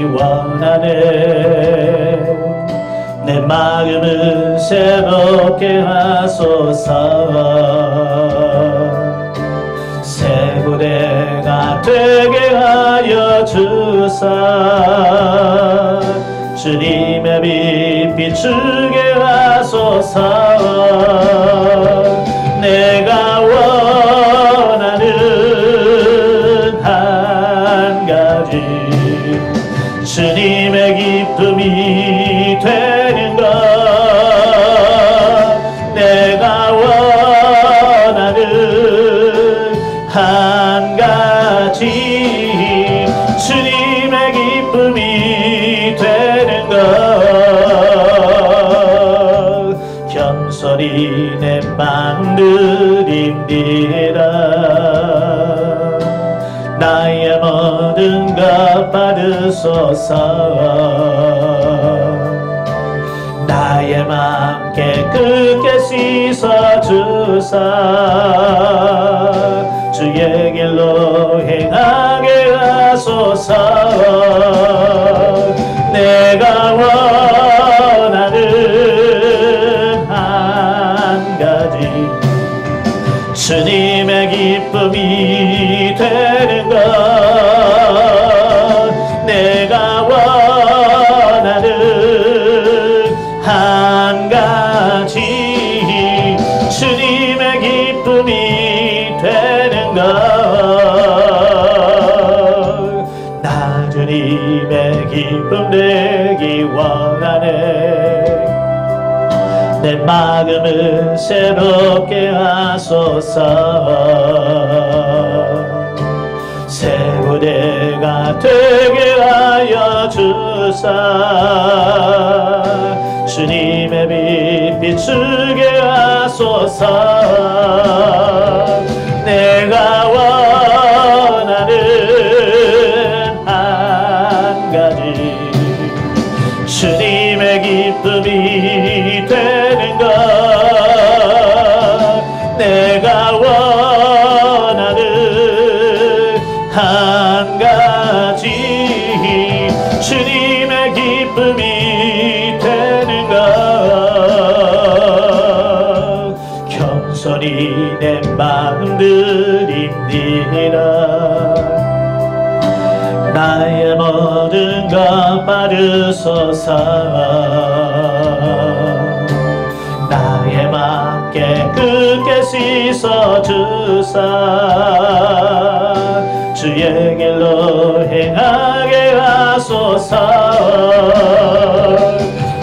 되기 원하네. 내 마음을 새롭게 하소서. 새 부대가 되게 하여 주사. 주님의 빛 비추게 하소서. 내가 원하는 한 가지, 주님의 기쁨이 되는 것. 내가 원하는 한 가지, 주님의 기쁨이 되는 것. 겸손히 내 마음 드립니다. 나의 모든 것 받으소서. 나의 맘 깨끗게 씻어주사. 주의 길로 행하게 하소서. 내가 원하는 한 가지, 주님의 기쁨이 되는 것. 내가 원하는 한 가지, 주님의 기쁨이 되는 것. 나 주님의 기쁨 되기 원하네. 내 마음을 새롭게 하소서. 새 부대가 되게 하여 주사. 주님의 빛 비추게 하소서. 내가 원하는 한 가지, 주님의 기쁨이 되는 것. 내가 원하는 한 가지, 주님의 기쁨이 되는 것. 겸손히 내 마음 드립니다. 나의 모든 것 받으소서. 나의 맘 깨끗게 씻어주사. 주의 길로 행하게 하소서.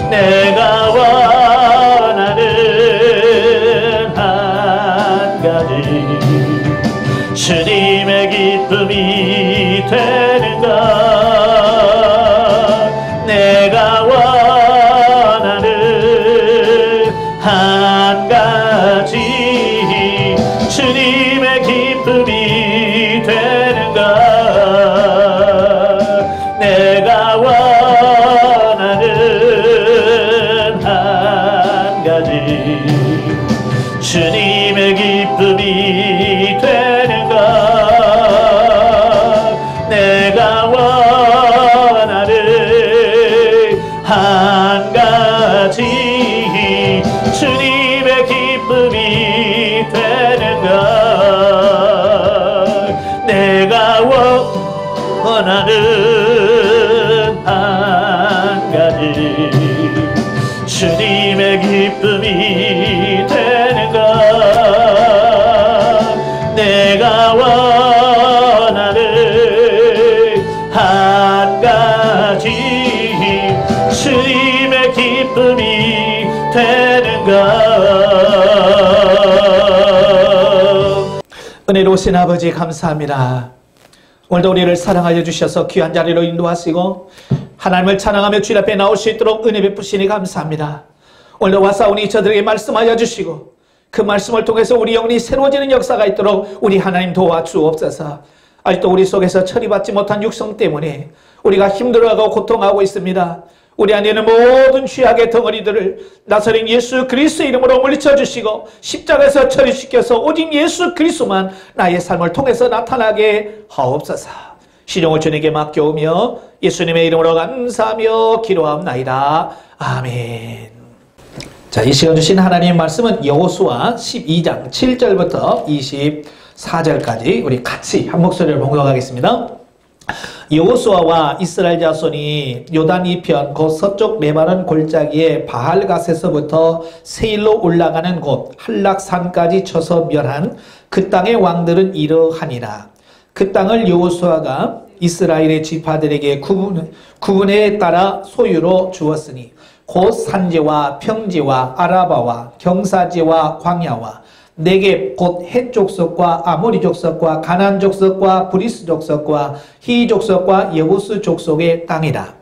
내가 원하는 한 가지, 주님의 기쁨이 되는 것. 내가 원하는 한 가지, 주님의 기쁨이 되는 것. 내가 원하는 한 가지, 주님의 기쁨이 되는 것. 내가 원하는 한 가지, 주님의 기쁨이 되는 것. 내가 원하는 한 가지, 주님의 기쁨이 되는 것. 내가 원하는 한 가지, 주님의 기쁨이 되는 것. 은혜로우신 아버지 감사합니다. 오늘도 우리를 사랑하여 주셔서 귀한 자리로 인도하시고 하나님을 찬양하며 주님 앞에 나올 수 있도록 은혜 베푸시니 감사합니다. 오늘도 와사오니 저들에게 말씀하여 주시고 그 말씀을 통해서 우리 영혼이 새로워지는 역사가 있도록 우리 하나님 도와주옵소서. 아직도 우리 속에서 처리받지 못한 육성 때문에 우리가 힘들어하고 고통하고 있습니다. 우리 안에는 모든 죄악의 덩어리들을 나사렛 예수 그리스도의 이름으로 물리쳐 주시고 십자가에서 처리시켜서 오직 예수 그리스도만 나의 삶을 통해서 나타나게 하옵소서. 시종을 주님께 맡겨오며 예수님의 이름으로 감사하며 기도하옵나이다. 아멘. 자, 이 시간 주신 하나님의 말씀은 여호수아 12장 7절부터 24절까지 우리 같이 한 목소리를 봉독하겠습니다. 여호수아와 이스라엘 자손이 요단 이편 곧 서쪽 레바논 골짜기의 바알갓에서부터 세일로 올라가는 곳 한락산까지 쳐서 멸한 그 땅의 왕들은 이러하니라. 그 땅을 여호수아가 이스라엘의 지파들에게 구분에 따라 소유로 주었으니 곧 산지와 평지와 아라바와 경사지와 광야와 네겝 곧 헷 족속과 아모리 족속과 가나안 족속과 브리스 족속과 히 족속과 여부스 족속의 땅이라.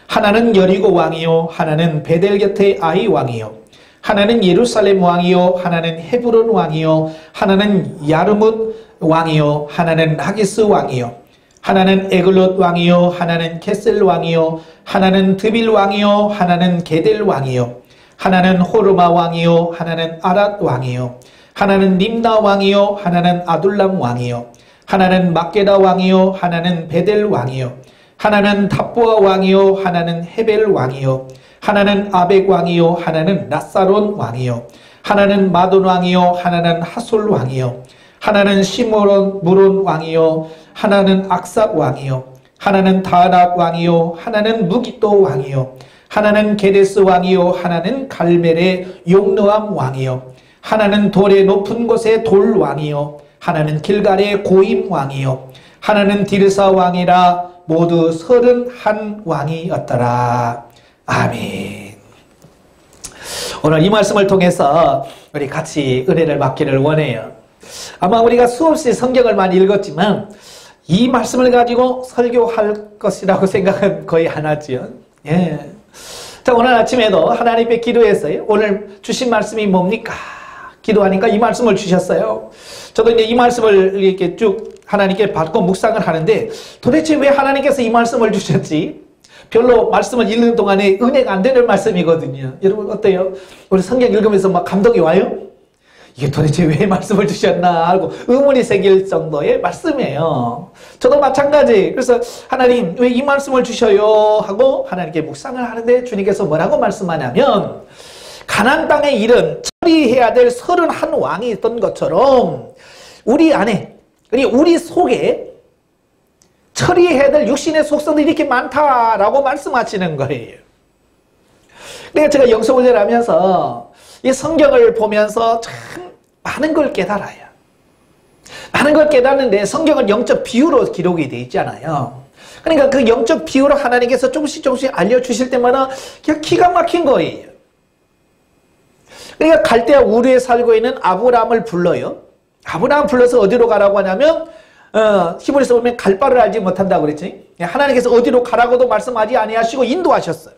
하나는 여리고 왕이요 하나는 베델 곁의 아이 왕이요 하나는 예루살렘 왕이요 하나는 헤브론 왕이요 하나는 야르뭇 왕이요 하나는 하기스 왕이요 하나는 에글롯 왕이요 하나는 케셀 왕이요 하나는 드빌 왕이요 하나는 게델 왕이요 하나는 호르마 왕이요 하나는 아랏 왕이요 하나는 림나 왕이요 하나는 아둘람 왕이요 하나는 막게다 왕이요 하나는 베델 왕이요 하나는 탑보아 왕이요 하나는 헤벨 왕이요 하나는 아벡 왕이요 하나는 낫사론 왕이요 하나는 마돈 왕이요 하나는 하솔 왕이요 하나는 시므론 무론 왕이요 하나는 악삭 왕이요 하나는 다낙 왕이요 하나는 무기또 왕이요 하나는 게데스 왕이요 하나는 갈멜의 용르암 왕이요 하나는 돌의 높은 곳의 돌 왕이요 하나는 길갈의 고임 왕이요 하나는 디르사 왕이라 모두 31왕이었더라. 아멘. 오늘 이 말씀을 통해서 우리 같이 은혜를 받기를 원해요. 아마 우리가 수없이 성경을 많이 읽었지만 이 말씀을 가지고 설교할 것이라고 생각은 거의 안 하지요. 예. 자, 오늘 아침에도 하나님께 기도했어요. 오늘 주신 말씀이 뭡니까? 기도하니까 이 말씀을 주셨어요. 저도 이제 이 말씀을 이렇게 쭉 하나님께 받고 묵상을 하는데 도대체 왜 하나님께서 이 말씀을 주셨지? 별로 말씀을 읽는 동안에 은혜가 안 되는 말씀이거든요. 여러분 어때요? 우리 성경 읽으면서 막 감동이 와요? 이게 도대체 왜 말씀을 주셨나 하고 의문이 생길 정도의 말씀이에요. 저도 마찬가지. 그래서 하나님 왜 이 말씀을 주셔요? 하고 하나님께 묵상을 하는데 주님께서 뭐라고 말씀하냐면 가나안 땅의 일은 처리해야 될 31왕이 있던 것처럼 우리 안에, 우리 속에 처리해야 될 육신의 속성들이 이렇게 많다라고 말씀하시는 거예요. 그러니까 제가 영성훈련을 하면서 이 성경을 보면서 참 많은 걸 깨달아요. 많은 걸 깨닫는데 성경은 영적 비유로 기록이 되어 있잖아요. 그러니까 그 영적 비유로 하나님께서 조금씩 알려주실 때마다 그냥 기가 막힌 거예요. 그러니까 갈대아 우르에 살고 있는 아브라함을 불러요. 아브라함 불러서 어디로 가라고 하냐면 히브리서 보면 갈 바를 알지 못한다고 그랬지. 하나님께서 어디로 가라고도 말씀하지 아니하시고 인도하셨어요.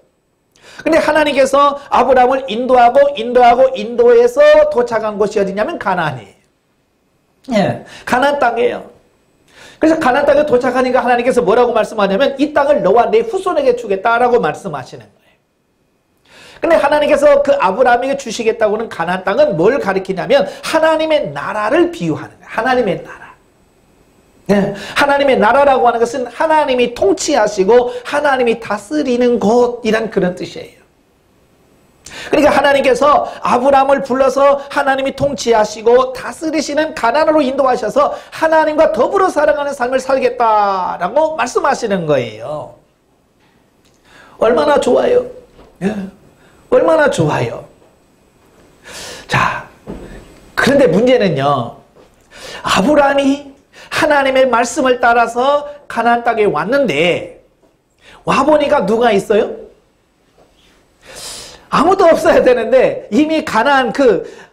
근데 하나님께서 아브라함을 인도해서 도착한 곳이 어디냐면 가나안이에요. 예, 가나안 땅이에요. 그래서 가나안 땅에 도착하니까 하나님께서 뭐라고 말씀하냐면 이 땅을 너와 내 후손에게 주겠다라고 말씀하시는 거예요. 근데 하나님께서 그 아브라함에게 주시겠다고는 가나안 땅은 뭘 가리키냐면 하나님의 나라를 비유하는 거예요. 하나님의 나라. 네. 하나님의 나라라고 하는 것은 하나님이 통치하시고 하나님이 다스리는 곳이란 그런 뜻이에요. 그러니까 하나님께서 아브라함을 불러서 하나님이 통치하시고 다스리시는 가나안으로 인도하셔서 하나님과 더불어 살아가는 삶을 살겠다라고 말씀하시는 거예요. 얼마나 좋아요. 예. 얼마나 좋아요. 자, 그런데 문제는요. 아브라함이 하나님의 말씀을 따라서 가나안 땅에 왔는데 와보니까 누가 있어요? 아무도 없어야 되는데 이미 가나안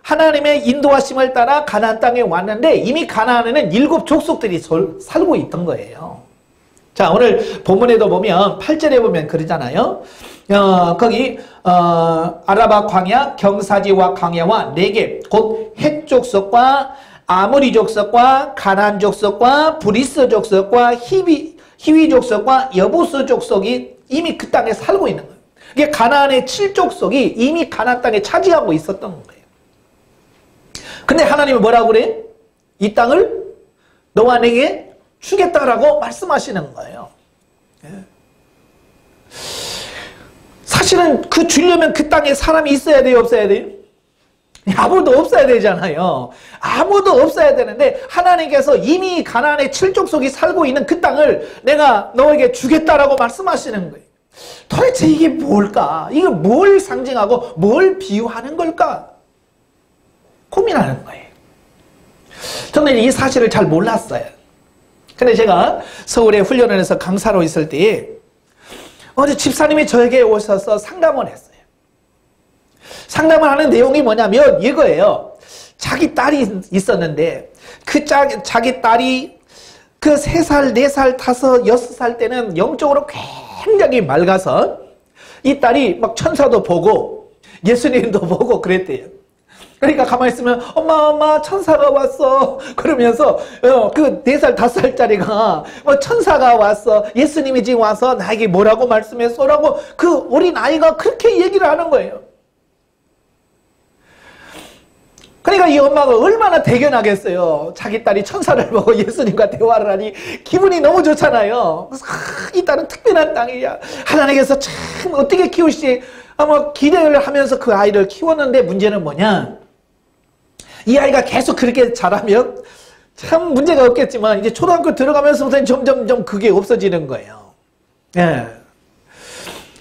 하나님의 인도하심을 따라 가나안 땅에 왔는데 이미 가나안에는 7족속들이 살고 있던 거예요. 자, 오늘 본문에도 보면 8절에 보면 그러잖아요. 거기 아라바 광야, 경사지와 광야와 네겝 곧 헷 족속과 아모리 족속과 가나안 족속과 브리스 족속과 히위 족속과 여부스 족속이 이미 그 땅에 살고 있는 거예요. 이게 가나안의 7족속이 이미 가나안 땅에 차지하고 있었던 거예요. 근데 하나님은 뭐라고 그래? 이 땅을 너와 내게 주겠다라고 말씀하시는 거예요. 사실은 그 주려면 그 땅에 사람이 있어야 돼요, 없어야 돼요? 아무도 없어야 되잖아요. 아무도 없어야 되는데 하나님께서 이미 가나안의 칠족속이 살고 있는 그 땅을 내가 너에게 주겠다라고 말씀하시는 거예요. 도대체 이게 뭘까? 이게 뭘 상징하고 뭘 비유하는 걸까? 고민하는 거예요. 저는 이 사실을 잘 몰랐어요. 근데 제가 서울에 훈련을 해서 강사로 있을 때 어제 집사님이 저에게 오셔서 상담을 했어요. 상담을 하는 내용이 뭐냐면 이거예요. 자기 딸이 있었는데 그 자기 딸이 그 3살, 4살, 5, 6살 때는 영적으로 굉장히 맑아서 이 딸이 막 천사도 보고 예수님도 보고 그랬대요. 그러니까 가만히 있으면 엄마 천사가 왔어 그러면서 그 4살 5살짜리가 천사가 왔어 예수님이 지금 와서 나에게 뭐라고 말씀했어라고 그 어린 아이가 그렇게 얘기를 하는 거예요. 그러니까 이 엄마가 얼마나 대견하겠어요. 자기 딸이 천사를 보고 예수님과 대화를 하니 기분이 너무 좋잖아요. 그래서 이 딸은 특별한 땅이야. 하나님께서 참 어떻게 키우시지 아마 기대를 하면서 그 아이를 키웠는데 문제는 뭐냐? 이 아이가 계속 그렇게 자라면 참 문제가 없겠지만 이제 초등학교 들어가면서부터 점점 그게 없어지는 거예요. 예.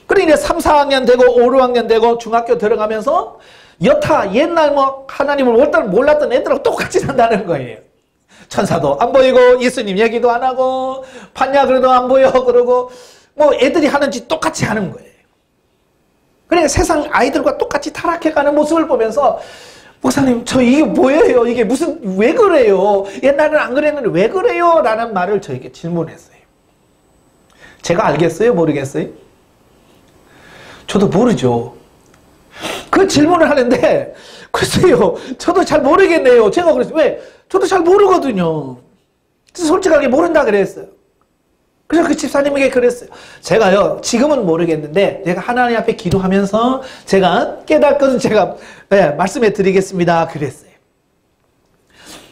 그리고 이제 3, 4학년 되고 5, 6학년 되고 중학교 들어가면서 여타 옛날 하나님을 몰랐던 애들하고 똑같이 산다는 거예요. 천사도 안 보이고 예수님 얘기도 안 하고 판야그래도 안 보여 그러고 애들이 하는 짓 똑같이 하는 거예요. 그러니까 세상 아이들과 똑같이 타락해가는 모습을 보면서 목사님 저 이게 뭐예요? 이게 왜 그래요? 옛날에는 안 그랬는데 왜 그래요? 라는 말을 저에게 질문했어요. 제가 알겠어요? 모르겠어요? 저도 모르죠. 그 질문을 하는데 글쎄요 저도 잘 모르겠네요. 제가 그랬어요. 왜? 저도 잘 모르거든요. 그래서 솔직하게 모른다 그랬어요. 그래서 그 집사님에게 그랬어요. 제가요 지금은 모르겠는데 제가 하나님 앞에 기도하면서 제가 깨달을 것은 제가 말씀해 드리겠습니다 그랬어요.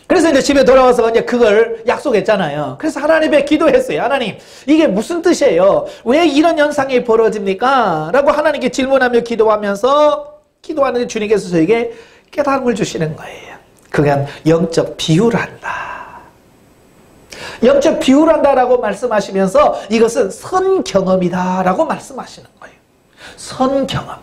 그래서 이제 집에 돌아와서 이제 그걸 약속했잖아요. 그래서 하나님께 기도했어요. 하나님 이게 무슨 뜻이에요? 왜 이런 현상이 벌어집니까? 라고 하나님께 질문하며 기도하는데 주님께서 저에게 깨달음을 주시는 거예요. 그건 영적 비유를 한다. 영적 비유를 한다라고 말씀하시면서 이것은 선경험이다 라고 말씀하시는 거예요. 선경험.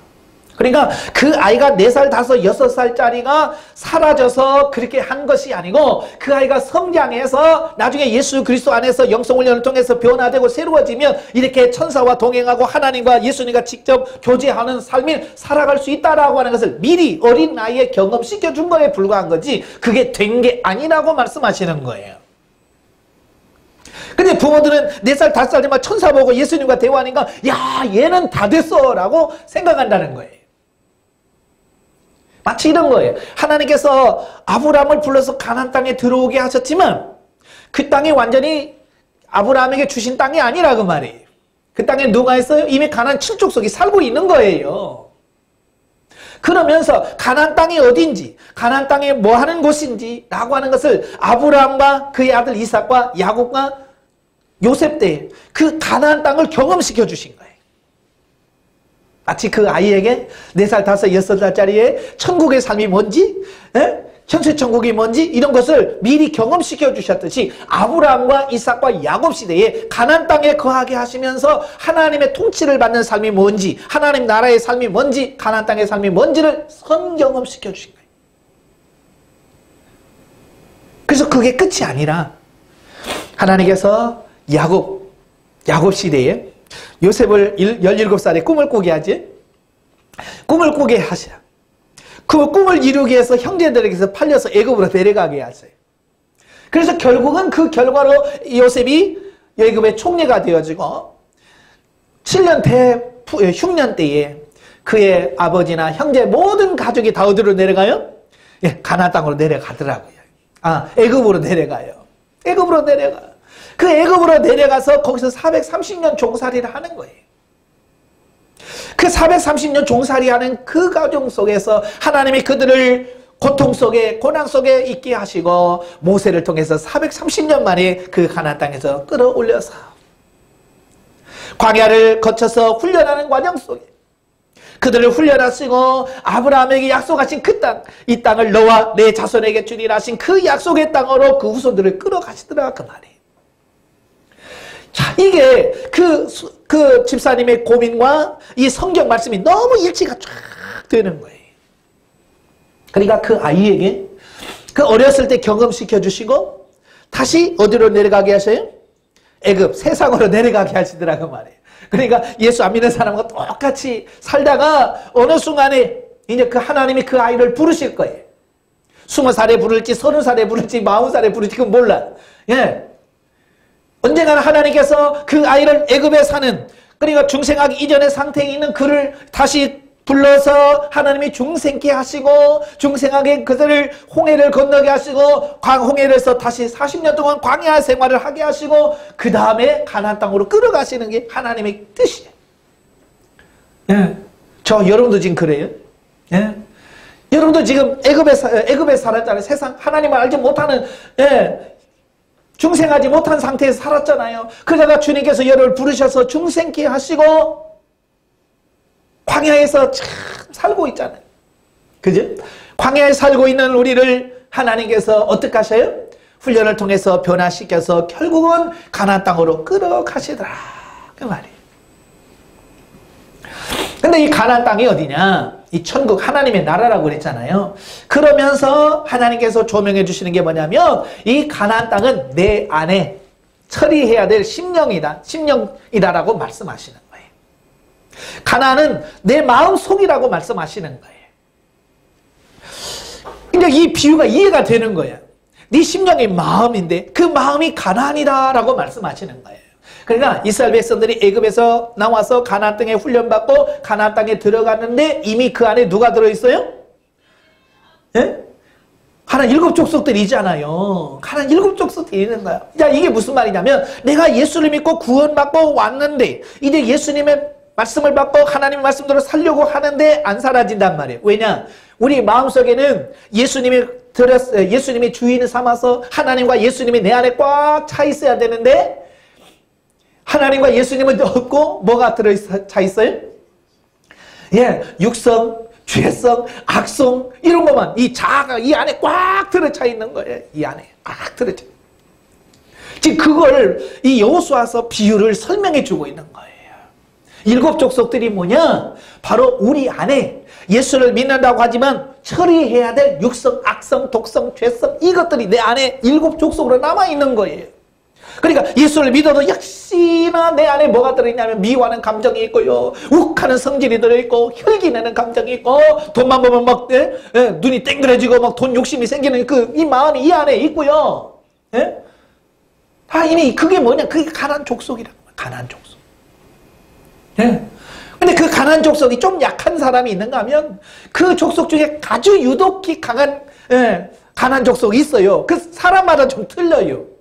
그러니까 그 아이가 4살, 5, 6살짜리가 사라져서 그렇게 한 것이 아니고 그 아이가 성장해서 나중에 예수 그리스도 안에서 영성훈련을 통해서 변화되고 새로워지면 이렇게 천사와 동행하고 하나님과 예수님과 직접 교제하는 삶을 살아갈 수 있다라고 하는 것을 미리 어린 나이에 경험시켜 준 거에 불과한 거지 그게 된 게 아니라고 말씀하시는 거예요. 근데 부모들은 4살, 5살 되면 천사 보고 예수님과 대화하니까 야 얘는 다 됐어 라고 생각한다는 거예요. 마치 이런 거예요. 하나님께서 아브라함을 불러서 가나안 땅에 들어오게 하셨지만 그 땅이 완전히 아브라함에게 주신 땅이 아니라 그 말이에요. 그 땅에 누가 있어요? 이미 가나안 칠족속이 살고 있는 거예요. 그러면서 가나안 땅이 어딘지 가나안 땅이 뭐 하는 곳인지 라고 하는 것을 아브라함과 그의 아들 이삭과 야곱과 요셉 때 그 가나안 땅을 경험시켜 주신 거예요. 마치 그 아이에게 4살, 5, 6살짜리의 천국의 삶이 뭔지 현세천국이 뭔지 이런 것을 미리 경험시켜 주셨듯이 아브라함과 이삭과 야곱 시대에 가나안 땅에 거하게 하시면서 하나님의 통치를 받는 삶이 뭔지 하나님 나라의 삶이 뭔지 가나안 땅의 삶이 뭔지를 선경험시켜 주신 거예요. 그래서 그게 끝이 아니라 하나님께서 야곱 시대에 요셉을 17살에 꿈을 꾸게 하지. 꿈을 꾸게 하셔. 그 꿈을 이루기 위해서 형제들에게서 팔려서 애굽으로 데려가게 하세요. 그래서 결국은 그 결과로 요셉이 애굽의 총리가 되어지고 7년 때에 그의 아버지나 형제 모든 가족이 다 어디로 내려가요? 가나안 땅으로 내려가더라고요. 애굽으로 내려가요. 애굽으로 내려가요. 그 애굽으로 내려가서 거기서 430년 종살이를 하는 거예요. 그 430년 종살이하는 그 과정 속에서 하나님이 그들을 고통 속에 고난 속에 있게 하시고 모세를 통해서 430년 만에 그 가나안 땅에서 끌어올려서 광야를 거쳐서 훈련하는 과정 속에 그들을 훈련하시고 아브라함에게 약속하신 그 땅, 이 땅을 너와 내 자손에게 주리라 하신 그 약속의 땅으로 그 후손들을 끌어가시더라 그 말이에요. 자, 이게 그 집사님의 고민과 이 성경 말씀이 너무 일치가 쫙 되는 거예요. 그러니까 그 아이에게 그 어렸을 때 경험시켜 주시고 다시 어디로 내려가게 하셔요? 애굽, 세상으로 내려가게 하시더라고 말이에요. 그러니까 예수 안 믿는 사람과 똑같이 살다가 어느 순간에 이제 그 하나님이 그 아이를 부르실 거예요. 20살에 부를지 30살에 부를지 40살에 부를지 그건 몰라. 예. 언젠가는 하나님께서 그 아이를 애굽에 사는 그러니까 중생하기 이전의 상태에 있는 그를 다시 불러서 하나님이 중생케 하시고 중생하게 그들을 홍해를 건너게 하시고 홍해에서 다시 40년 동안 광야 생활을 하게 하시고 그 다음에 가나안 땅으로 끌어가시는 게 하나님의 뜻이에요. 예. 저 여러분도 지금 그래요? 예. 여러분도 지금 애굽에 살았잖아요. 세상 하나님을 알지 못하는 중생하지 못한 상태에서 살았잖아요. 그러다가 주님께서 여러분을 부르셔서 중생케 하시고 광야에서 참 살고 있잖아요. 그죠? 광야에 살고 있는 우리를 하나님께서 어떻게 하셔요? 훈련을 통해서 변화시켜서 결국은 가나안 땅으로 끌어가시더라 그 말이에요. 근데 이 가나안 땅이 어디냐? 이 천국 하나님의 나라라고 그랬잖아요. 그러면서 하나님께서 조명해 주시는 게 뭐냐면 이 가나안 땅은 내 안에 처리해야 될 심령이다라고 말씀하시는 거예요. 가나안은 내 마음속이라고 말씀하시는 거예요. 근데 이 비유가 이해가 되는 거예요. 네 심령이 마음인데 그 마음이 가나안이다라고 말씀하시는 거예요. 그러니까 이스라엘 백성들이 애굽에서 나와서 가나안 땅에 훈련받고 가나안 땅에 들어갔는데 이미 그 안에 누가 들어있어요? 예? 하나님 7족속들이잖아요. 하나님 7족속들이 있는 거야. 자, 이게 무슨 말이냐면 내가 예수를 믿고 구원받고 왔는데 이제 예수님의 말씀을 받고 하나님의 말씀대로 살려고 하는데 안 사라진단 말이에요. 왜냐? 우리 마음속에는 예수님이 주인을 삼아서 하나님과 예수님이 내 안에 꽉 차 있어야 되는데 하나님과 예수님은 없고 뭐가 차 있어요? 예, 육성, 죄성, 악성 이런 것만 이 자아가 이 안에 꽉 들어차 있는 거예요. 이 안에 꽉 들어차. 지금 그걸 이 여호수아서 비유를 설명해 주고 있는 거예요. 7족속들이 뭐냐? 바로 우리 안에 예수를 믿는다고 하지만 처리해야 될 육성, 악성, 독성, 죄성 이것들이 내 안에 7족속으로 남아있는 거예요. 그러니까 예수를 믿어도 역시나 내 안에 뭐가 들어있냐면 미워하는 감정이 있고요. 욱하는 성질이 들어있고 혈기내는 감정이 있고 돈만 보면 막 눈이 땡그래지고 막 돈 욕심이 생기는 이 마음이 이 안에 있고요. 다 이미 그게 뭐냐? 그게 가나안 족속이라고. 가나안 족속. 근데 그 가나안 족속이 좀 약한 사람이 있는가 하면 그 족속 중에 아주 유독히 강한 가나안 족속이 있어요. 그 사람마다 좀 틀려요.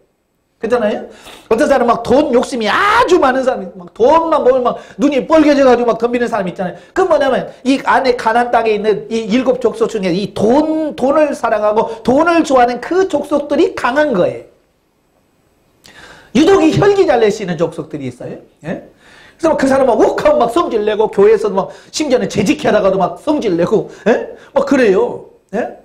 그렇잖아요? 어떤 사람은 막 돈 욕심이 아주 많은 사람이 막 돈만 보면 막 눈이 뻘개져가지고 막 덤비는 사람이 있잖아요. 그 뭐냐면 이 안에 가나안 땅에 있는 이 7족속 중에 이 돈을 사랑하고 돈을 좋아하는 그 족속들이 강한 거예요. 유독이 혈기 잘 내시는 족속들이 있어요. 예? 그래서 그 사람은 욱하면 막 성질 내고 교회에서도 막 심지어는 재직하다가도 막 성질 내고 막 그래요. 예?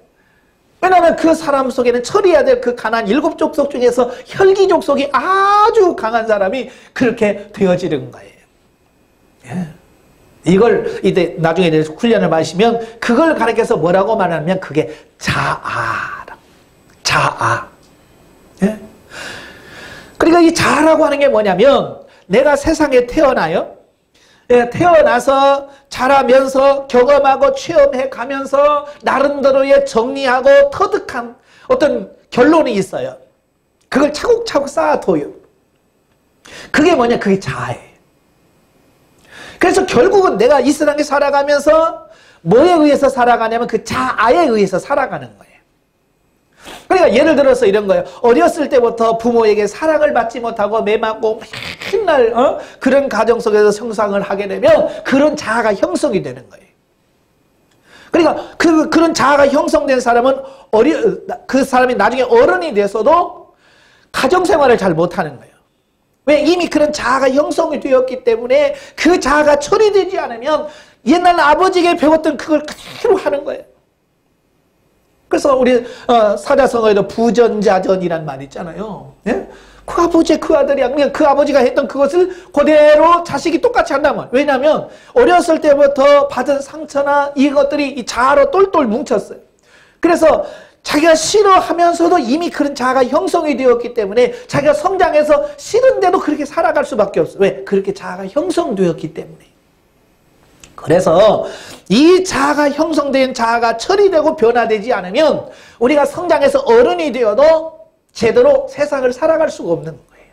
왜냐하면 그 사람 속에는 처리해야 될 그 가나안 7족속 중에서 혈기 족속이 아주 강한 사람이 그렇게 되어지는 거예요. 예. 이걸 이제 나중에 훈련을 마시면 그걸 가르쳐서 뭐라고 말하냐면 그게 자아라. 자아. 예? 그러니까 이 자아라고 하는 게 뭐냐면 내가 세상에 태어나요. 예, 태어나서 자라면서 경험하고 체험해 가면서 나름대로의 정리하고 터득한 어떤 결론이 있어요. 그걸 차곡차곡 쌓아둬요. 그게 뭐냐? 그게 자아예요. 그래서 결국은 내가 이 세상에 살아가면서 뭐에 의해서 살아가냐면 그 자아에 의해서 살아가는 거예요. 그러니까 예를 들어서 이런 거예요. 어렸을 때부터 부모에게 사랑을 받지 못하고 매맞고 맨날 그런 가정 속에서 성장을 하게 되면 그런 자아가 형성이 되는 거예요. 그러니까 그런 자아가 형성된 사람은 그 사람이 나중에 어른이 돼서도 가정생활을 잘 못하는 거예요. 왜? 이미 그런 자아가 형성이 되었기 때문에 그 자아가 처리되지 않으면 옛날 아버지에게 배웠던 그걸 그대로 하는 거예요. 그래서 우리 사자성어에도 부전자전이란 말이 있잖아요. 예? 그 아버지 그 아들이야. 그냥 그 아버지가 했던 그것을 그대로 자식이 똑같이 한단 말이에요. 왜냐하면 어렸을 때부터 받은 상처나 이것들이 이 자아로 똘똘 뭉쳤어요. 그래서 자기가 싫어하면서도 이미 그런 자아가 형성이 되었기 때문에 자기가 성장해서 싫은데도 그렇게 살아갈 수밖에 없어요. 왜? 그렇게 자아가 형성되었기 때문에. 그래서 이 자아가 형성된 자아가 처리되고 변화되지 않으면 우리가 성장해서 어른이 되어도 제대로 세상을 살아갈 수가 없는 거예요.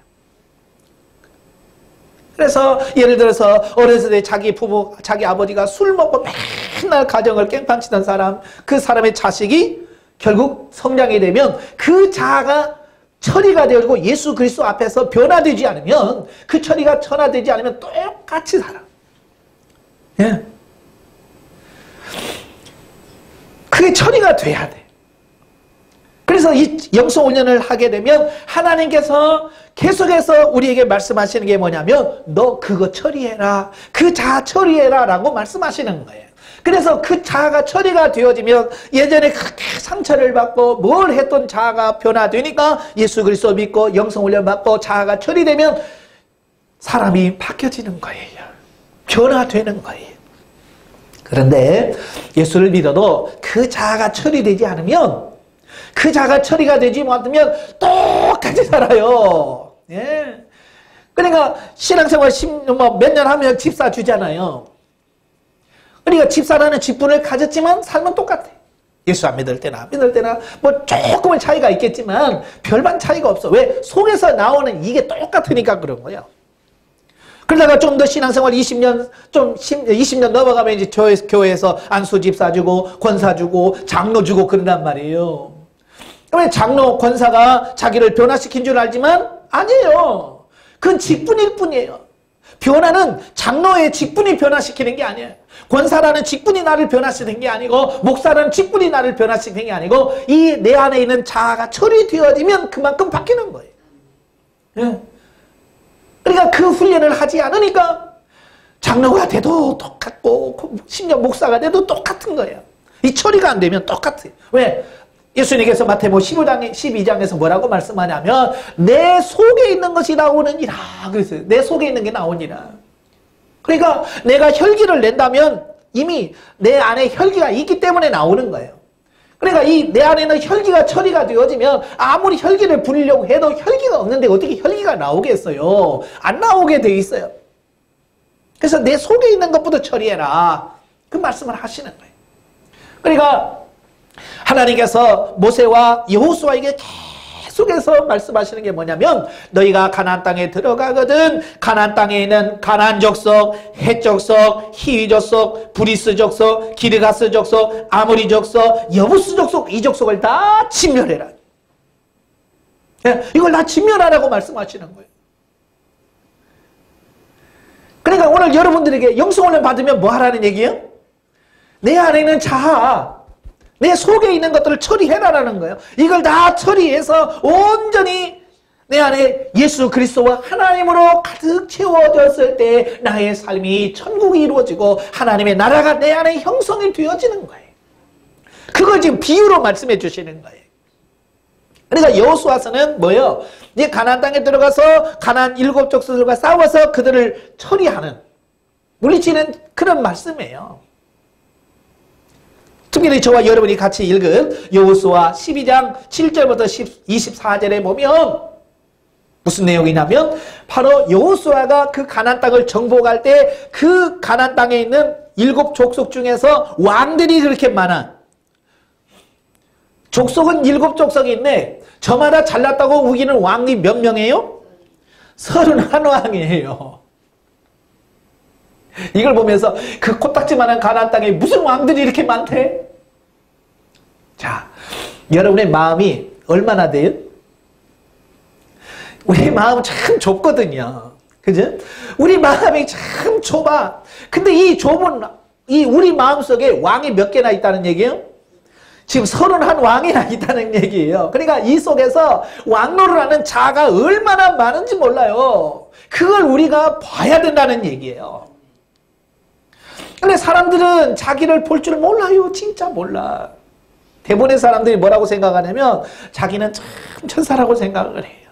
그래서 예를 들어서 어렸을 때 자기 부모, 자기 아버지가 술 먹고 맨날 가정을 깽판치던 사람, 그 사람의 자식이 결국 성장이 되면 그 자아가 처리가 되고 예수 그리스도 앞에서 변화되지 않으면, 그 처리가 전화되지 않으면 똑같이 살아. 예. 그게 처리가 돼야 돼. 그래서 이 영성훈련을 하게 되면 하나님께서 계속해서 우리에게 말씀하시는 게 뭐냐면, 너 그거 처리해라, 그 자아 처리해라 라고 말씀하시는 거예요. 그래서 그 자아가 처리가 되어지면 예전에 그렇게 상처를 받고 뭘 했던 자아가 변화되니까 예수 그리스도 믿고 영성훈련 받고 자아가 처리되면 사람이 바뀌어지는 거예요. 변화되는 거예요. 그런데 예수를 믿어도 그 자아가 처리되지 않으면, 그 자아가 처리가 되지 못하면 똑같이 살아요. 예. 그러니까 신앙생활 몇 년 하면 집사 주잖아요. 그러니까 집사라는 직분을 가졌지만 삶은 똑같아. 예수 안 믿을 때나 믿을 때나 뭐 조금은 차이가 있겠지만 별반 차이가 없어. 왜? 속에서 나오는 이게 똑같으니까 그런 거예요. 그러다가 좀 더 신앙생활 20년 넘어가면 이제 교회에서 안수 집사 주고 권사 주고 장로 주고 그런단 말이에요. 그러면 장로 권사가 자기를 변화시킨 줄 알지만 아니에요. 그건 직분일 뿐이에요. 변화는 장로의 직분이 변화시키는 게 아니에요. 권사라는 직분이 나를 변화시키는 게 아니고, 목사라는 직분이 나를 변화시키는 게 아니고, 이 내 안에 있는 자아가 처리되어지면 그만큼 바뀌는 거예요. 예. 그러니까 그 훈련을 하지 않으니까 장로가 돼도 똑같고 10년 목사가 돼도 똑같은 거예요. 이 처리가 안 되면 똑같아요. 왜? 예수님께서 마태복음 12장에서 뭐라고 말씀하냐면, 내 속에 있는 것이 나오느니라 그랬어요. 내 속에 있는 게 나오니라. 그러니까 내가 혈기를 낸다면 이미 내 안에 혈기가 있기 때문에 나오는 거예요. 그러니까 이 내 안에는 혈기가 처리가 되어지면 아무리 혈기를 부리려고 해도 혈기가 없는데 어떻게 혈기가 나오겠어요? 안 나오게 돼 있어요. 그래서 내 속에 있는 것부터 처리해라, 그 말씀을 하시는 거예요. 그러니까 하나님께서 모세와 여호수아에게 계속해서 말씀하시는 게 뭐냐면, 너희가 가나안 땅에 들어가거든 가나안 땅에 있는 가나안 족속, 헷 족속, 히위 족속, 브리스 족속, 기르가스 족속, 아모리 족속, 여부스 족속, 이 족속을 다 진멸해라. 이걸 다 진멸하라고 말씀하시는 거예요. 그러니까 오늘 여러분들에게 영성훈련 받으면 뭐 하라는 얘기예요? 내 안에 있는 자아, 내 속에 있는 것들을 처리해라라는 거예요. 이걸 다 처리해서 온전히 내 안에 예수 그리스도와 하나님으로 가득 채워졌을 때 나의 삶이 천국이 이루어지고 하나님의 나라가 내 안에 형성이 되어지는 거예요. 그걸 지금 비유로 말씀해 주시는 거예요. 그러니까 여호수아서는 뭐예요? 이제 가나안 땅에 들어가서 가나안 7 족속들과 싸워서 그들을 처리하는, 물리치는 그런 말씀이에요. 특별히 저와 여러분이 같이 읽은 여호수아 12장 7절부터 24절에 보면 무슨 내용이냐면, 바로 여호수아가 그 가나안 땅을 정복할 때 그 가나안 땅에 있는 7 족속 중에서 왕들이 그렇게 많아. 족속은 7 족속이 있네. 저마다 잘났다고 우기는 왕이 몇 명이에요? 31왕이에요. 이걸 보면서 그 코딱지만한 가나안 땅에 무슨 왕들이 이렇게 많대? 자, 여러분의 마음이 얼마나 돼요? 우리 마음은 참 좁거든요. 그죠? 우리 마음이 참 좁아. 근데 이 좁은 이 우리 마음속에 왕이 몇 개나 있다는 얘기예요? 지금 31왕이나 있다는 얘기예요. 그러니까 이 속에서 왕노를 하는 자가 얼마나 많은지 몰라요. 그걸 우리가 봐야 된다는 얘기예요. 근데 사람들은 자기를 볼 줄 몰라요. 진짜 몰라. 대부분의 사람들이 뭐라고 생각하냐면 자기는 참 천사라고 생각을 해요.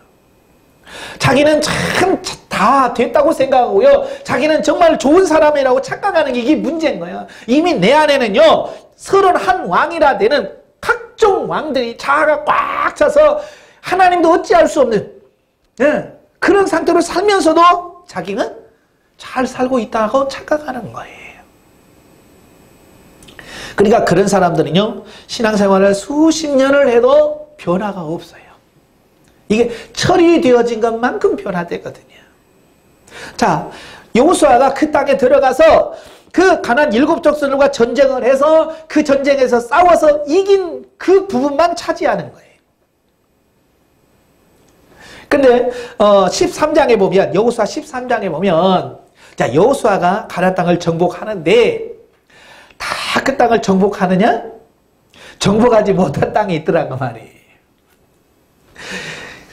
자기는 참 다 됐다고 생각하고요. 자기는 정말 좋은 사람이라고 착각하는 게 이게 문제인 거야. 이미 내 안에는요. 31왕이라 되는 각종 왕들이 자아가 꽉 차서 하나님도 어찌할 수 없는 그런 상태로 살면서도 자기는 잘 살고 있다고 착각하는 거예요. 그러니까 그런 사람들은요. 신앙생활을 수십 년을 해도 변화가 없어요. 이게 처리되어진 것만큼 변화되거든요. 자, 여호수아가 그 땅에 들어가서 그 가나안 7족속들과 전쟁을 해서 그 전쟁에서 싸워서 이긴 그 부분만 차지하는 거예요. 근데 13장에 보면 여호수아 13장에 보면 자, 여호수아가 가나안 땅을 정복하는데 다 그 땅을 정복하느냐? 정복하지 못한 땅이 있더라고 말이에요.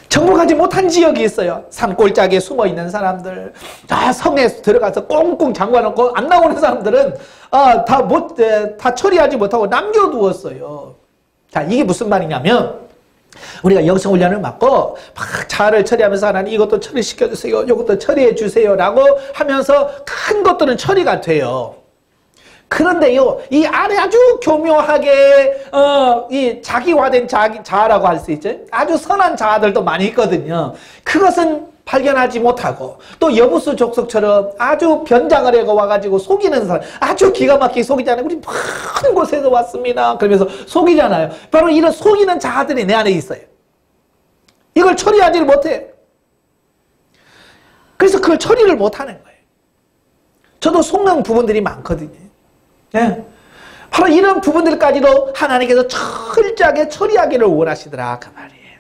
정복하지 못한 지역이 있어요. 산골짜기에 숨어있는 사람들, 다 성에 들어가서 꽁꽁 잠궈놓고 안 나오는 사람들은 다 처리하지 못하고 남겨두었어요. 자, 이게 무슨 말이냐면 우리가 영성훈련을 맡고 막 자아를 처리하면서 하나님 이것도 처리시켜주세요. 이것도 처리해주세요 라고 하면서 큰 것들은 처리가 돼요. 그런데요, 이 안에 아주 교묘하게 이 자기화된 자아라고 할 수 있죠. 아주 선한 자아들도 많이 있거든요. 그것은 발견하지 못하고 또 여부수 족속처럼 아주 변장을 해고 와가지고 속이는 사람, 아주 기가 막히게 속이잖아요. 우리 먼 곳에서 왔습니다. 그러면서 속이잖아요. 바로 이런 속이는 자아들이 내 안에 있어요. 이걸 처리하지를 못해요. 그래서 그걸 처리를 못하는 거예요. 저도 속는 부분들이 많거든요. 예. 바로 이런 부분들까지도 하나님께서 철저하게 처리하기를 원하시더라 그 말이에요.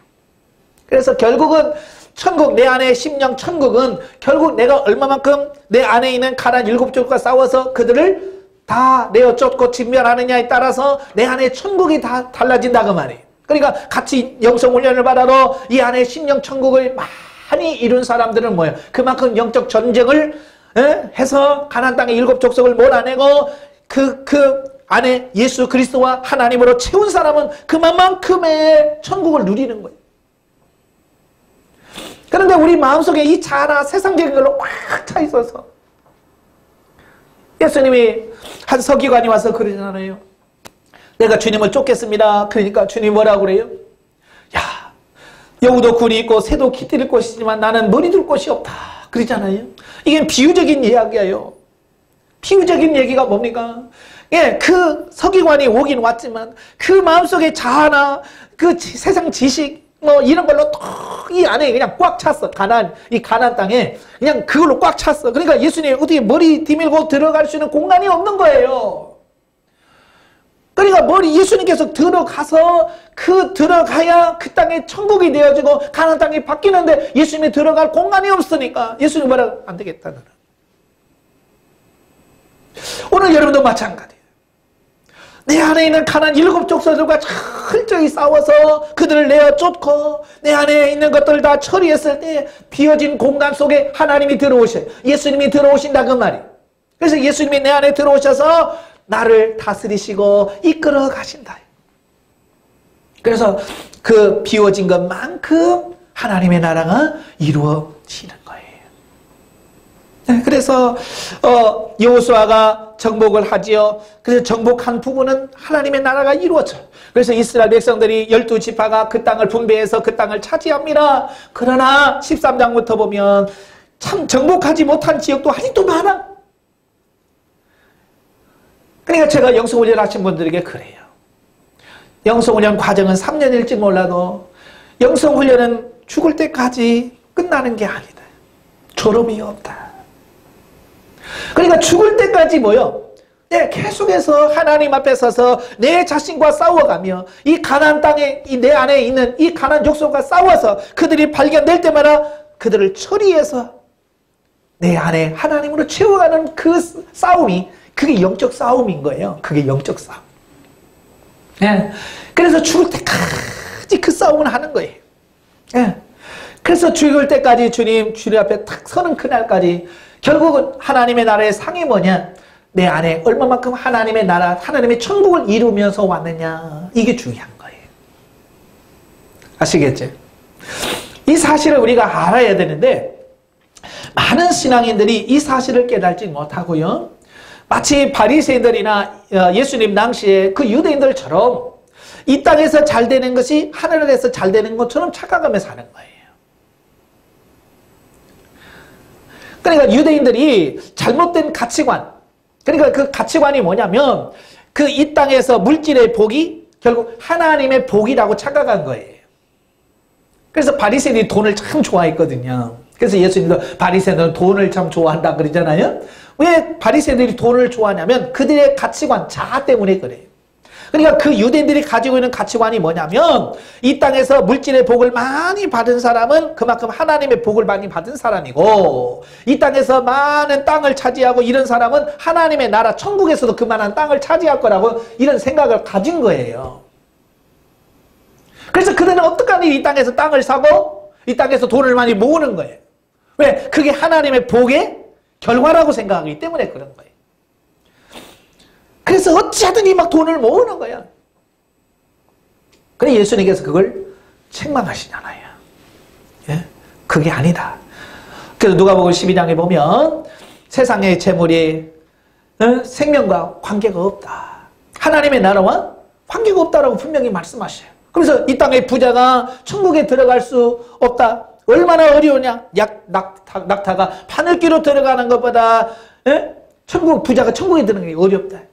그래서 결국은 천국, 내 안에 심령 천국은 결국 내가 얼마만큼 내 안에 있는 가나안 7족과 싸워서 그들을 다 내어 쫓고 진멸하느냐에 따라서 내 안에 천국이 다 달라진다 그 말이에요. 그러니까 같이 영성훈련을 받아도 이 안에 심령 천국을 많이 이룬 사람들은 뭐예요? 그만큼 영적 전쟁을 해서 가나안 땅의 7족속을 몰아내고 그 안에 예수 그리스도와 하나님으로 채운 사람은 그만큼의 천국을 누리는 거예요. 그런데 우리 마음속에 이 자아나 세상적인 걸로 꽉 차 있어서 예수님이 한 서기관이 와서 그러잖아요. 내가 주님을 쫓겠습니다. 그러니까 주님이 뭐라고 그래요? 야, 여우도 굴이 있고 새도 깃들일 곳이지만 나는 머리 둘 곳이 없다. 그러잖아요. 이게 비유적인 이야기예요. 비유적인 얘기가 뭡니까? 예, 그 서기관이 오긴 왔지만 그 마음속에 자아나 그 세상 지식 뭐 이런 걸로 이 안에 그냥 꽉 찼어. 이 가나안 땅에 그냥 그걸로 꽉 찼어. 그러니까 예수님이 어떻게 머리 디밀고 들어갈 수 있는 공간이 없는 거예요. 그러니까 예수님께서 들어가서 들어가야 그 땅에 천국이 되어지고 가나안 땅이 바뀌는데 예수님이 들어갈 공간이 없으니까 예수님 뭐라고 안 되겠다 너는. 오늘 여러분도 마찬가지예요. 내 안에 있는 가나안 7족속들과 철저히 싸워서 그들을 내어 쫓고 내 안에 있는 것들을 다 처리했을 때 비어진 공간 속에 하나님이 들어오셔요. 예수님이 들어오신다 그 말이에요. 그래서 예수님이 내 안에 들어오셔서 나를 다스리시고 이끌어 가신다. 그래서 그 비워진 것만큼 하나님의 나라가 이루어지는 거예요. 네, 그래서 여호수아가 정복을 하지요. 그래서 정복한 부분은 하나님의 나라가 이루어져요. 그래서 이스라엘 백성들이 12지파가 그 땅을 분배해서 그 땅을 차지합니다. 그러나 13장부터 보면 참 정복하지 못한 지역도 아직도 많아. 그러니까 제가 영성훈련 하신 분들에게 그래요. 영성훈련 과정은 3년일지 몰라도 영성훈련은 죽을 때까지 끝나는 게 아니다. 졸음이 없다. 그러니까 죽을 때까지 계속해서 하나님 앞에 서서 내 자신과 싸워가며 이 가나안 땅에 내 안에 있는 이 가나안 족속과 싸워서 그들이 발견될 때마다 그들을 처리해서 내 안에 하나님으로 채워가는 그 싸움이 그게 영적 싸움인 거예요. 그게 영적 싸움. 예. 그래서 죽을 때까지 그 싸움을 하는 거예요. 예. 그래서 죽을 때까지 주님 앞에 탁 서는 그날까지 결국은 하나님의 나라의 상이 뭐냐? 내 안에 얼마만큼 하나님의 나라, 하나님의 천국을 이루면서 왔느냐. 이게 중요한 거예요. 아시겠죠? 이 사실을 우리가 알아야 되는데 많은 신앙인들이 이 사실을 깨닫지 못하고요. 마치 바리새인들이나 예수님 당시에 그 유대인들처럼 이 땅에서 잘 되는 것이 하늘에서 잘 되는 것처럼 착각하며 사는 거예요. 그러니까 유대인들이 잘못된 가치관, 그러니까 그 가치관이 뭐냐면 그 이 땅에서 물질의 복이 결국 하나님의 복이라고 착각한 거예요. 그래서 바리새인이 돈을 참 좋아했거든요. 그래서 예수님도 바리새인들은 돈을 참 좋아한다 그러잖아요. 왜 바리새인들이 돈을 좋아하냐면 그들의 가치관, 자아 때문에 그래요. 그러니까 그 유대인들이 가지고 있는 가치관이 뭐냐면 이 땅에서 물질의 복을 많이 받은 사람은 그만큼 하나님의 복을 많이 받은 사람이고 이 땅에서 많은 땅을 차지하고 이런 사람은 하나님의 나라 천국에서도 그만한 땅을 차지할 거라고 이런 생각을 가진 거예요. 그래서 그들은 어떡하니 이 땅에서 땅을 사고 이 땅에서 돈을 많이 모으는 거예요. 왜? 그게 하나님의 복의 결과라고 생각하기 때문에 그런 거예요. 그래서 어찌하든지 막 돈을 모으는 거야. 그래 예수님께서 그걸 책망하시잖아요. 예? 그게 아니다. 그래서 누가복음 12장에 보면 세상의 재물이 생명과 관계가 없다. 하나님의 나라와 관계가 없다라고 분명히 말씀하셔요. 그래서 이 땅의 부자가 천국에 들어갈 수 없다. 얼마나 어려우냐. 낙타가 바늘귀로 들어가는 것보다 부자가 천국에 들어가는 게 어렵다.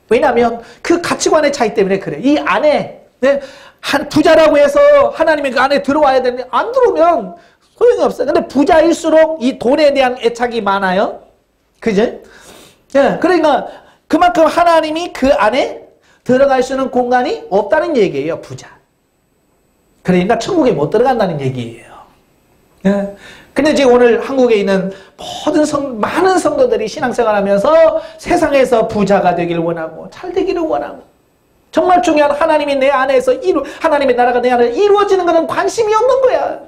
왜냐하면 그 가치관의 차이 때문에 그래. 이 안에 부자라고 해서 하나님의 그 안에 들어와야 되는데 안 들어오면 소용이 없어요. 근데 부자일수록 이 돈에 대한 애착이 많아요. 그죠? 예, 그러니까 그만큼 하나님이 그 안에 들어갈 수 있는 공간이 없다는 얘기예요. 부자. 그러니까 천국에 못 들어간다는 얘기예요. 예. 근데 지금 오늘 한국에 있는 많은 성도들이 신앙생활하면서 세상에서 부자가 되기를 원하고 잘 되기를 원하고 정말 중요한 하나님이 내 안에서 하나님의 나라가 내 안에 이루어지는 것은 관심이 없는 거야.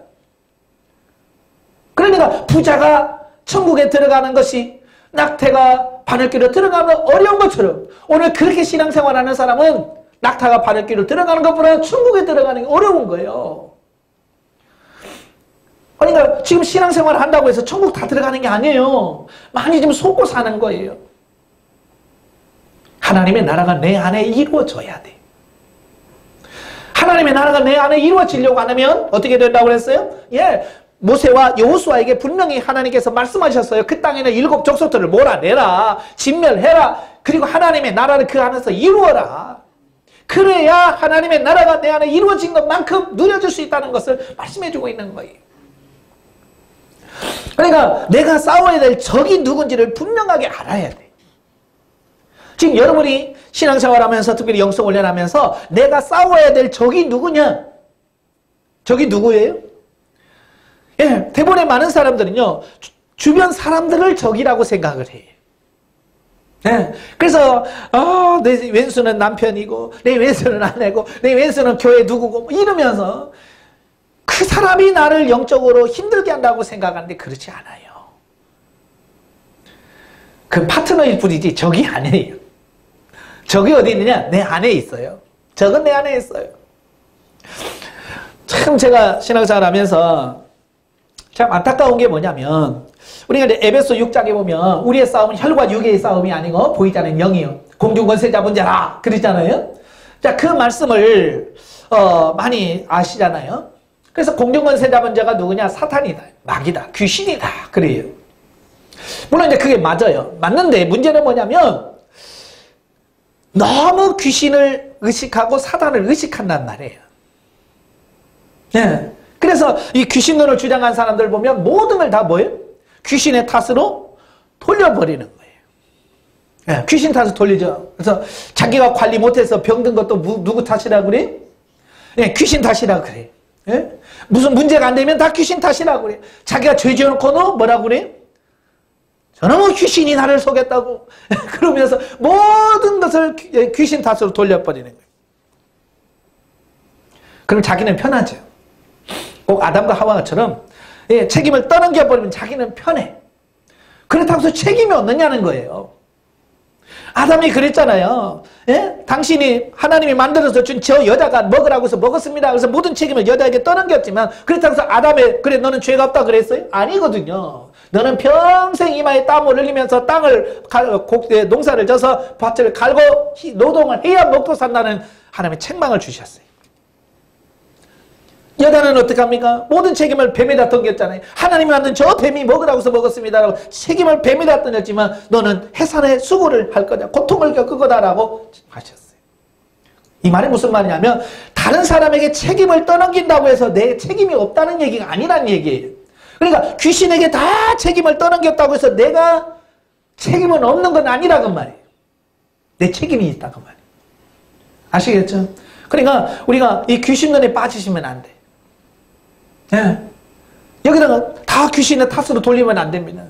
그러니까 부자가 천국에 들어가는 것이 낙태가 바늘귀로 들어가면 어려운 것처럼 오늘 그렇게 신앙생활하는 사람은 낙타가 바늘귀로 들어가는 것보다 천국에 들어가는 게 어려운 거예요. 그러니까 지금 신앙생활을 한다고 해서 천국 다 들어가는 게 아니에요. 많이 좀 속고 사는 거예요. 하나님의 나라가 내 안에 이루어져야 돼. 하나님의 나라가 내 안에 이루어지려고 하면 어떻게 된다고 그랬어요? 예, 모세와 여호수아에게 분명히 하나님께서 말씀하셨어요. 그 땅에는 7 족속들을 몰아내라. 진멸해라. 그리고 하나님의 나라를 그 안에서 이루어라. 그래야 하나님의 나라가 내 안에 이루어진 것만큼 누려질 수 있다는 것을 말씀해주고 있는 거예요. 그러니까 내가 싸워야 될 적이 누군지를 분명하게 알아야 돼. 지금 여러분이 신앙생활하면서 특별히 영성훈련하면서 내가 싸워야 될 적이 누구냐? 적이 누구예요? 예, 대부분의 많은 사람들은요 주변 사람들을 적이라고 생각을 해요. 예, 그래서 내 왼수는 남편이고 내 왼수는 아내고 내 왼수는 교회 누구고 뭐 이러면서 그 사람이 나를 영적으로 힘들게 한다고 생각하는데 그렇지 않아요. 그 파트너일 뿐이지 적이 아니에요. 적이 어디 있느냐? 내 안에 있어요. 적은 내 안에 있어요. 참 제가 신앙생활 하면서 참 안타까운 게 뭐냐면 우리가 이제 에베소 6장에 보면 우리의 싸움은 혈과 육의 싸움이 아니고 보이지 않는 영이요. 공중권세 잡은 자라 그러잖아요. 자, 그 말씀을 많이 아시잖아요. 그래서 공중권세 잡은 자가 누구냐? 사탄이다. 마귀다. 귀신이다. 그래요. 물론 이제 그게 맞아요. 맞는데 문제는 뭐냐면 너무 귀신을 의식하고 사탄을 의식한단 말이에요. 네. 그래서 이 귀신론을 주장한 사람들 보면 모든 걸 다 뭐예요? 귀신의 탓으로 돌려버리는 거예요. 네. 귀신 탓을 돌리죠. 그래서 자기가 관리 못해서 병든 것도 누구 탓이라고 그래? 네. 귀신 탓이라고 그래. 네? 무슨 문제가 안 되면 다 귀신 탓이라고 그래. 자기가 죄 지어놓고는 뭐라고 그래? 저놈의 귀신이 나를 속였다고 그러면서 모든 것을 귀신 탓으로 돌려버리는 거예요. 그럼 자기는 편하죠. 꼭 아담과 하와처럼 책임을 떠넘겨버리면 자기는 편해. 그렇다고 해서 책임이 없느냐는 거예요. 아담이 그랬잖아요. 당신이 하나님이 만들어서 준 저 여자가 먹으라고 해서 먹었습니다. 그래서 모든 책임을 여자에게 떠넘겼지만 그렇다고 해서 아담의 그래 너는 죄가 없다 그랬어요? 아니거든요. 너는 평생 이마에 땀을 흘리면서 땅을 농사를 져서 밭을 갈고 노동을 해야 먹고 산다는 하나님의 책망을 주셨어요. 여자는 어떡합니까? 모든 책임을 뱀에다 던겼잖아요. 하나님이 만든 저 뱀이 먹으라고 해서 먹었습니다라고 책임을 뱀에다 던졌지만 너는 해산의 수고를 할 거다. 고통을 겪을 거다라고 하셨어요. 이 말이 무슨 말이냐면 다른 사람에게 책임을 떠넘긴다고 해서 내 책임이 없다는 얘기가 아니란 얘기예요. 그러니까 귀신에게 다 책임을 떠넘겼다고 해서 내가 책임은 없는 건 아니라고 말이에요. 내 책임이 있다고 말이에요. 아시겠죠? 그러니까 우리가 이 귀신론에 빠지시면 안 돼. 여기다가 다 귀신의 탓으로 돌리면 안 됩니다.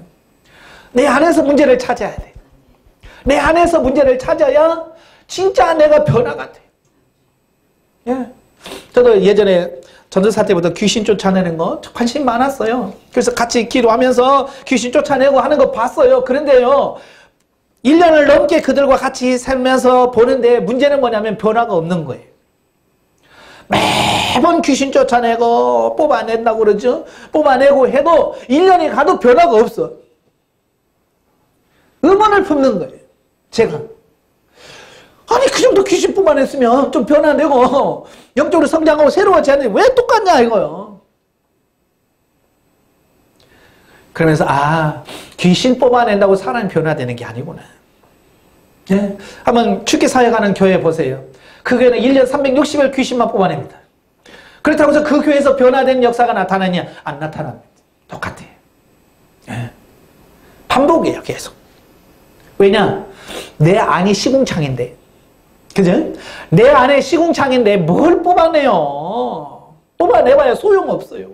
내 안에서 문제를 찾아야 돼. 내 안에서 문제를 찾아야 진짜 내가 변화가 돼. 저도 예전에 전도사 때부터 귀신 쫓아내는 거 관심 많았어요. 그래서 같이 기도하면서 귀신 쫓아내고 하는 거 봤어요. 그런데요 1년을 넘게 그들과 같이 살면서 보는데 문제는 뭐냐면 변화가 없는 거예요. 매번 귀신 쫓아내고 뽑아낸다고 그러죠. 뽑아내고 해도 1년이 가도 변화가 없어. 의문을 품는 거예요. 제가 아니 그 정도 귀신 뽑아냈으면 좀 변화되고 영적으로 성장하고 새로워져야 하는데 왜 똑같냐 이거요. 그러면서 귀신 뽑아낸다고 사람이 변화되는 게 아니구나. 한번 축기사회 가는 교회 보세요. 그 교회는 1년 360일 귀신만 뽑아냅니다. 그렇다고 해서 그 교회에서 변화된 역사가 나타나냐? 안 나타납니다. 똑같아요. 반복이에요 계속. 왜냐? 내 안이 시궁창인데 그죠? 내 안에 시궁창인데 뭘 뽑아내요? 뽑아내봐야 소용없어요.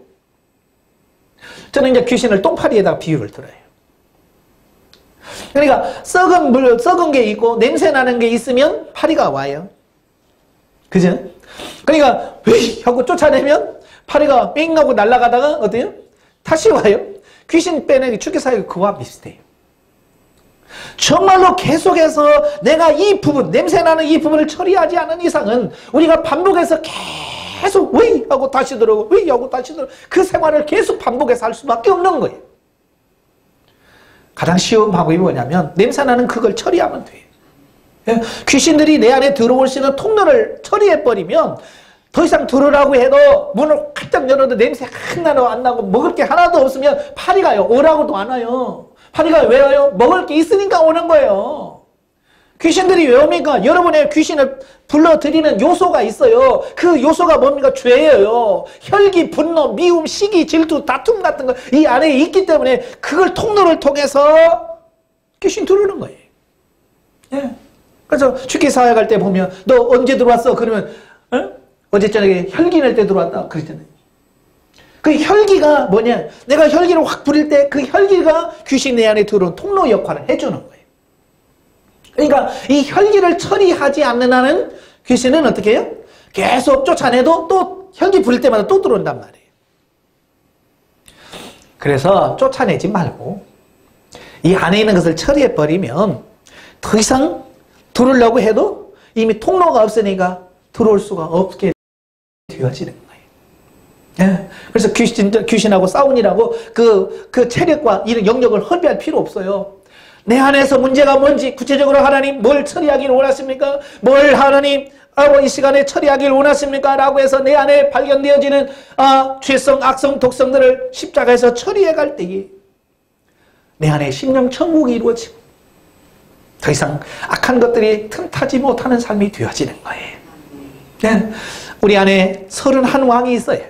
저는 이제 귀신을 똥파리에다 비유를 들어요. 그러니까 썩은 물, 썩은 게 있고 냄새 나는 게 있으면 파리가 와요. 그죠? 그러니까 휘 하고 쫓아내면 파리가 뺑 하고 날아가다가 어때요? 다시 와요. 귀신 빼내기 축기사역이 그와 비슷해요. 정말로 계속해서 내가 이 부분, 냄새나는 이 부분을 처리하지 않은 이상은 우리가 반복해서 계속 왜 하고 다시 들어오고 왜 하고 다시 들어오고 그 생활을 계속 반복해서 할 수밖에 없는 거예요. 가장 쉬운 방법이 뭐냐면 냄새나는 그걸 처리하면 돼요. 귀신들이 내 안에 들어올 수 있는 통로를 처리해버리면 더 이상 들어오라고 해도 문을 활짝 열어도 냄새 하나도 안 나고 먹을 게 하나도 없으면 파리가요. 오라고도 안 와요. 파리가 왜 와요? 먹을 게 있으니까 오는 거예요. 귀신들이 왜 옵니까? 여러분의 귀신을 불러들이는 요소가 있어요. 그 요소가 뭡니까? 죄예요. 혈기, 분노, 미움, 시기, 질투, 다툼 같은 거 이 안에 있기 때문에 그걸 통로를 통해서 귀신 들어오는 거예요. 그래서 축기사회 갈 때 보면 너 언제 들어왔어? 그러면 어제 저녁에 혈기 낼 때 들어왔다 그랬잖아요. 그 혈기가 뭐냐? 내가 혈기를 확 부릴 때 그 혈기가 귀신 내 안에 들어온 통로 역할을 해주는 거예요. 그러니까 이 혈기를 처리하지 않는 한은 귀신은 어떻게 해요? 계속 쫓아내도 또 혈기 부릴 때마다 또 들어온단 말이에요. 그래서 쫓아내지 말고 이 안에 있는 것을 처리해버리면 더 이상 들어오려고 해도 이미 통로가 없으니까 들어올 수가 없게 되어지는 거예요. 그래서 귀신하고 싸우니라고 그 체력과 이런 영역을 허비할 필요 없어요. 내 안에서 문제가 뭔지 구체적으로 하나님 뭘 처리하기를 원하십니까? 뭘 하나님 이 시간에 처리하기를 원하십니까? 라고 해서 내 안에 발견되어지는 죄성, 악성, 독성들을 십자가에서 처리해 갈 때에 내 안에 심령 천국이 이루어지고 더 이상 악한 것들이 틈타지 못하는 삶이 되어지는 거예요. 우리 안에 31왕이 있어요.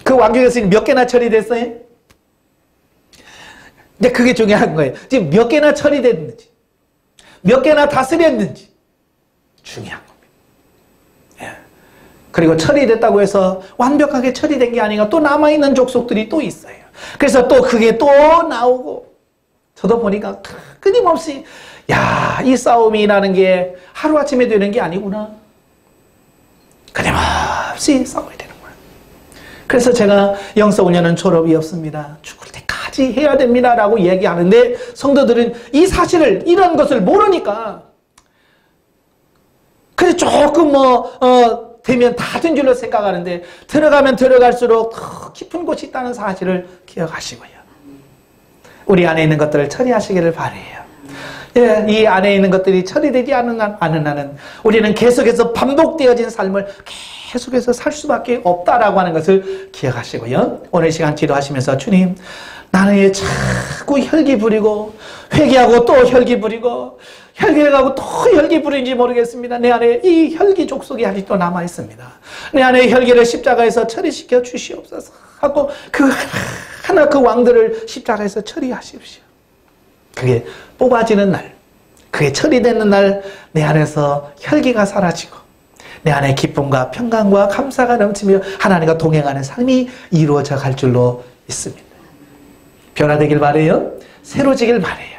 그 왕국에서 몇 개나 처리됐어요? 근데 그게 중요한 거예요. 지금 몇 개나 처리됐는지, 몇 개나 다스렸는지 중요한 겁니다. 그리고 처리됐다고 해서 완벽하게 처리된 게 아니라 또 남아있는 족속들이 또 있어요. 그래서 또 그게 또 나오고 저도 보니까 끊임없이 이 싸움이라는 게 하루아침에 되는 게 아니구나. 끊임없이 싸워야 되는 거야. 그래서 제가 영성훈련은 졸업이 없습니다. 죽을 때까지 해야 됩니다 라고 얘기하는데 성도들은 이 사실을, 이런 것을 모르니까 그래 조금 되면 다 된 줄로 생각하는데 들어가면 들어갈수록 더 깊은 곳이 있다는 사실을 기억하시고요. 우리 안에 있는 것들을 처리하시기를 바라요. 이 안에 있는 것들이 처리되지 않는 한은 우리는 계속해서 반복되어진 삶을 계속해서 살 수밖에 없다라고 하는 것을 기억하시고요. 오늘 시간 기도하시면서 주님, 나는 왜 자꾸 혈기 부리고 회개하고 또 혈기 부리고 혈기하고 또 혈기 부리는지 모르겠습니다. 내 안에 이 혈기 족속이 아직도 남아 있습니다. 내 안에 혈기를 십자가에서 처리시켜 주시옵소서 하고 하나 그 왕들을 십자가에서 처리하십시오. 그게 뽑아지는 날, 그게 처리되는 날 내 안에서 혈기가 사라지고 내 안에 기쁨과 평강과 감사가 넘치며 하나님과 동행하는 삶이 이루어져 갈 줄로 믿습니다. 변화되길 바라요. 새로지길 바라요.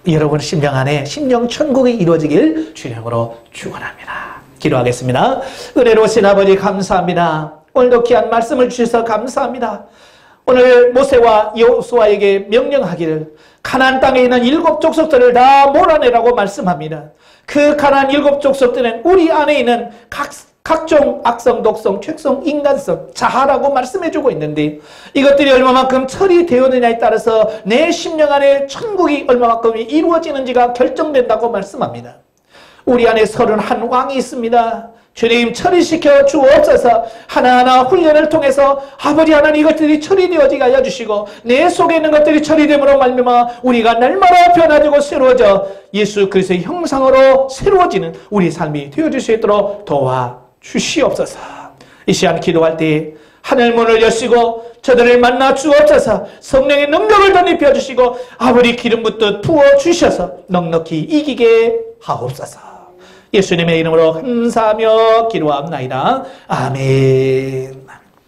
여러분 심령 안에 심령 천국이 이루어지길 주님으로 축원합니다. 기도하겠습니다. 은혜로우신 아버지 감사합니다. 오늘도 귀한 말씀을 주셔서 감사합니다. 오늘 모세와 여호수아에게 명령하기를 가나안 땅에 있는 7 족속들을 다 몰아내라고 말씀합니다. 그 가나안 7 족속들은 우리 안에 있는 각종 악성, 독성, 책성, 인간성, 자아라고 말씀해주고 있는데 이것들이 얼마만큼 처리되었느냐에 따라서 내 심령 안에 천국이 얼마만큼 이루어지는지가 결정된다고 말씀합니다. 우리 안에 31 왕이 있습니다. 주님 처리시켜 주옵소서. 하나하나 훈련을 통해서 아버지 하나님 이것들이 처리되어지게 하여 주시고 내 속에 있는 것들이 처리됨으로 말미암아 우리가 날마다 변화되고 새로워져 예수 그리스도의 형상으로 새로워지는 우리 삶이 되어질 수 있도록 도와주시옵소서. 이 시간 기도할 때 하늘문을 여시고 저들을 만나 주옵소서. 성령의 능력을 덧입혀 주시고 아버지 기름 붓듯 부어 주셔서 넉넉히 이기게 하옵소서. 예수님의 이름으로 감사하며 기도합나이다. 아멘.